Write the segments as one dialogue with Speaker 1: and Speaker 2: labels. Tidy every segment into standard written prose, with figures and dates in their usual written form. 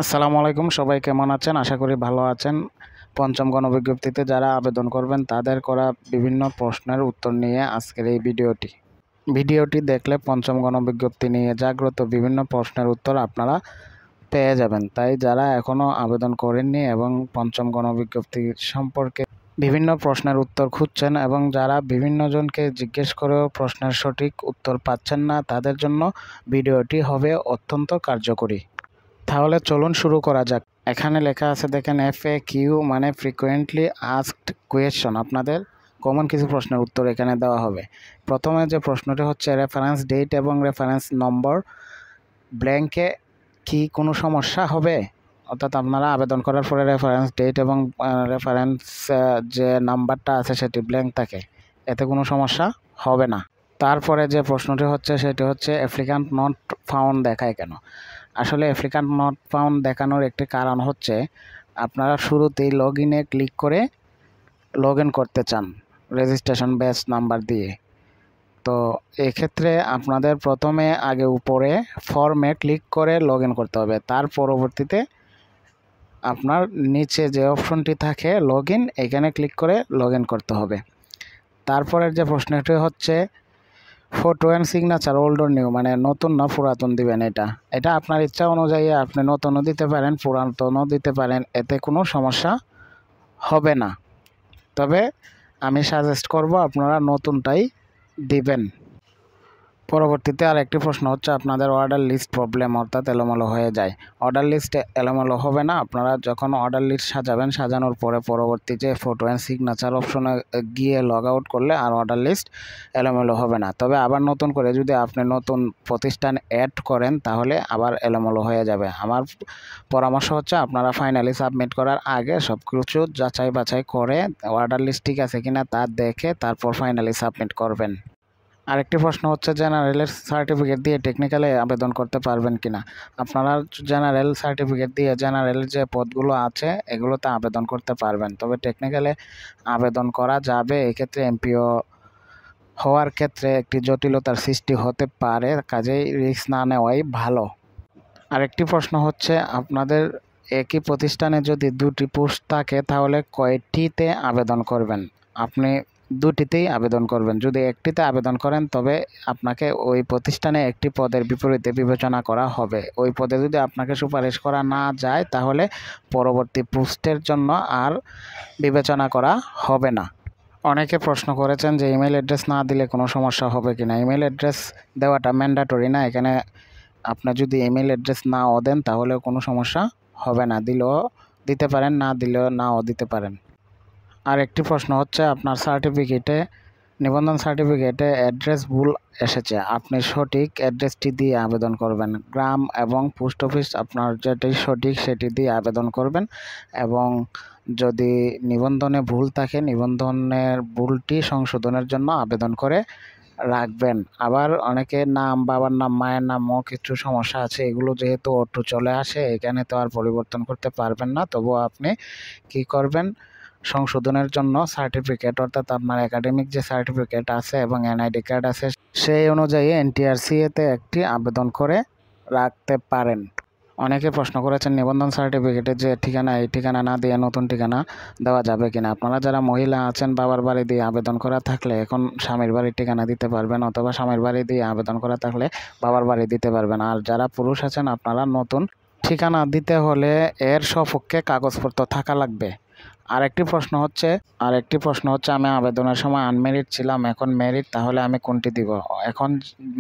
Speaker 1: আসসালামু আলাইকুম, সবাই কেমন আছেন? আশা করি ভালো আছেন। পঞ্চম গণবিজ্ঞপ্তিতে যারা আবেদন করবেন তাদের করা বিভিন্ন প্রশ্নের উত্তর নিয়ে আজকের এই ভিডিওটি দেখলে পঞ্চম গণবিজ্ঞপ্তি নিয়ে জাগ্রত বিভিন্ন প্রশ্নের উত্তর আপনারা পেয়ে যাবেন। তাই যারা এখনও আবেদন করেননি এবং পঞ্চম গণবিজ্ঞপ্তি সম্পর্কে বিভিন্ন প্রশ্নের উত্তর খুঁজছেন এবং যারা বিভিন্ন জনকে জিজ্ঞেস করেও প্রশ্নের সঠিক উত্তর পাচ্ছেন না, তাদের জন্য ভিডিওটি হবে অত্যন্ত কার্যকরী। তাহলে চলুন শুরু করা যাক। এখানে লেখা আছে দেখেন, FAQ মানে ফ্রিকোয়েন্টলি আস্কড কোয়েশ্চন। আপনাদের কমন কিছু প্রশ্নের উত্তর এখানে দেওয়া হবে। প্রথমে যে প্রশ্নটি হচ্ছে, রেফারেন্স ডেট এবং রেফারেন্স নম্বর ব্ল্যাঙ্কে কি কোনো সমস্যা হবে? অর্থাৎ আপনারা আবেদন করার পরে রেফারেন্স ডেট এবং রেফারেন্স যে নাম্বারটা আছে সেটি ব্ল্যাঙ্ক থাকে, এতে কোনো সমস্যা হবে না। তারপরে যে প্রশ্নটি হচ্ছে সেটি হচ্ছে, অ্যাপ্লিক্যান্ট নট ফাউন্ড দেখায় কেন? আসলে অ্যাপ্লিক্যান্ট নট ফাউন্ড দেখানোর একটি কারণ হচ্ছে, আপনারা শুরুতেই লগ ইনে ক্লিক করে লগ ইন করতে চান রেজিস্ট্রেশন ব্যাচ নাম্বার দিয়ে। তো এক্ষেত্রে আপনাদের প্রথমে আগে উপরে ফর্মে ক্লিক করে লগ ইন করতে হবে। তার পরবর্তীতে আপনার নিচে যে অপশনটি থাকে লগ ইন, এখানে ক্লিক করে লগ ইন করতে হবে। তারপরের যে প্রশ্নটি হচ্ছে, photo and signature old or new, মানে নতুন না পুরাতন দিবেন। এটা আপনার ইচ্ছা অনুযায়ী আপনি নতুনও দিতে পারেন, পুরাতনও দিতে পারেন, এতে কোনো সমস্যা হবে না। তবে আমি সাজেস্ট করব আপনারা নতুনটাই দিবেন। পরবর্তীতে আরেকটি প্রশ্ন হচ্ছে, আপনাদের অর্ডার লিস্ট প্রবলেম, অর্থাৎ এলোমেলো হয়ে যায়। অর্ডার লিস্ট এলোমেলো হবে না। আপনারা যখন অর্ডার লিস্ট সাজাবেন, সাজানোর পরে পরবর্তী যে ফটো অ্যান্ড সিগনেচার অপশনে গিয়ে লগ আউট করলে আর অর্ডার লিস্ট এলোমেলো হবে না। তবে আবার নতুন করে যদি আপনি নতুন প্রতিষ্ঠান অ্যাড করেন তাহলে আবার এলোমেলো হয়ে যাবে। আমার পরামর্শ হচ্ছে, আপনারা ফাইনালি সাবমিট করার আগে সব কিছু যাচাই বাছাই করে অর্ডার লিস্ট ঠিক আছে কিনা তা দেখে তারপর ফাইনালি সাবমিট করবেন। আরেকটি প্রশ্ন হচ্ছে, জেনারেলের সার্টিফিকেট দিয়ে টেকনিক্যালে আবেদন করতে পারবেন কিনা? আপনারা জেনারেল সার্টিফিকেট দিয়ে জেনারেলের যে পদগুলো আছে এগুলোতে আবেদন করতে পারবেন, তবে টেকনিক্যালে আবেদন করা যাবে। এক্ষেত্রে এমপিও হওয়ার ক্ষেত্রে একটি জটিলতার সৃষ্টি হতে পারে, কাজেই রিস্ক না নেওয়াই ভালো। আরেকটি প্রশ্ন হচ্ছে, আপনাদের একই প্রতিষ্ঠানে যদি দুটি পোস্ট থাকে তাহলে কয়টিতে আবেদন করবেন? আপনি দুটিতেই আবেদন করবেন। যদি একটিতে আবেদন করেন তবে আপনাকে ওই প্রতিষ্ঠানে একটি পদের বিপরীতে বিবেচনা করা হবে। ওই পদে যদি আপনাকে সুপারিশ করা না যায় তাহলে পরবর্তী পোস্টের জন্য আর বিবেচনা করা হবে না। অনেকে প্রশ্ন করেছেন যে ইমেল অ্যাড্রেস না দিলে কোনো সমস্যা হবে কি না। ইমেল অ্যাড্রেস দেওয়াটা ম্যান্ডেটরি না। এখানে আপনি যদি ইমেল অ্যাড্রেস নাও দেন তাহলে কোনো সমস্যা হবে না। দিলেও দিতে পারেন, না দিলেও নাও দিতে পারেন। আর একটি প্রশ্ন হচ্ছে, আপনার নিবন্ধন সার্টিফিকেটে অ্যাড্রেস ভুল এসেছে, আপনি সঠিক অ্যাড্রেসটি দিয়ে আবেদন করবেন। গ্রাম এবং পোস্ট অফিস আপনার যেটি সঠিক সেটি দিয়ে আবেদন করবেন এবং যদি নিবন্ধনে ভুল থাকে নিবন্ধনের ভুলটি সংশোধনের জন্য আবেদন করে রাখবেন। আবার অনেকে নাম, বাবার নাম, মায়ের নামও কিছু সমস্যা আছে, এগুলো যেহেতু অটো চলে আসে এখানে তো আর পরিবর্তন করতে পারবেন না। তবুও আপনি কি করবেন, সংশোধনের জন্য সার্টিফিকেট, অর্থাৎ আপনার একাডেমিক যে সার্টিফিকেট আছে এবং এনআইডি কার্ড আছে সেই অনুযায়ী NTRCA-তে একটি আবেদন করে রাখতে পারেন। অনেকে প্রশ্ন করেছেন, নিবন্ধন সার্টিফিকেটে যে ঠিকানা, এই ঠিকানা না দিয়ে নতুন ঠিকানা দেওয়া যাবে কিনা। আপনারা যারা মহিলা আছেন, বাবার বাড়ি দিয়ে আবেদন করা থাকলে এখন স্বামীর বাড়ির ঠিকানা দিতে পারবেন, অথবা স্বামীর বাড়ি দিয়ে আবেদন করা থাকলে বাবার বাড়ি দিতে পারবেন। আর যারা পুরুষ আছেন, আপনারা নতুন ঠিকানা দিতে হলে এর সপক্ষে কাগজপত্র থাকা লাগবে। আরেকটি প্রশ্ন হচ্ছে, আমি আবেদনের সময় আনমেরিড ছিলাম, এখন মেরিড, তাহলে আমি কোনটি দিব? এখন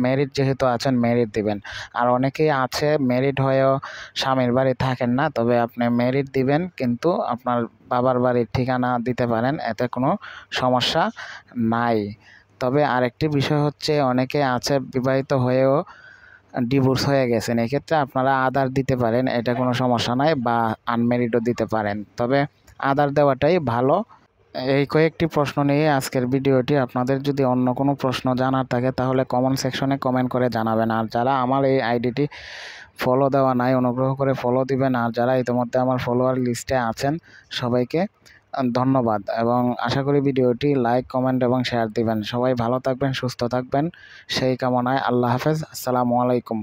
Speaker 1: মেরিড যেহেতু আছেন মেরিড দিবেন। আর অনেকেই আছে মেরিড হয়েও স্বামীর বাড়ি থাকেন না, তবে আপনি মেরিড দিবেন কিন্তু আপনার বাবার বাড়ির ঠিকানা দিতে পারেন, এতে কোনো সমস্যা নাই। তবে আরেকটি বিষয় হচ্ছে, অনেকে আছে বিবাহিত হয়েও ডিভোর্স হয়ে গেছেন, এক্ষেত্রে আপনারা আদার দিতে পারেন, এটা কোনো সমস্যা নাই, বা আনমেরিডও দিতে পারেন, তবে আদার দেওয়াটাই ভালো। এই কয়েকটি প্রশ্ন নিয়ে আজকের ভিডিওটি। আপনাদের যদি অন্য কোনো প্রশ্ন জানার থাকে তাহলে কমেন্ট সেকশনে কমেন্ট করে জানাবেন। আর যারা আমার এই আইডিটি ফলো দেওয়া নাই অনুগ্রহ করে ফলো দিবেন। আর যারা ইতিমধ্যে আমার ফলোয়ার লিস্টে আছেন সবাইকে ধন্যবাদ এবং আশা করি ভিডিওটি লাইক, কমেন্ট এবং শেয়ার দিবেন। সবাই ভালো থাকবেন, সুস্থ থাকবেন সেই কামনায়। আল্লাহ হাফেজ। আসসালামু আলাইকুম।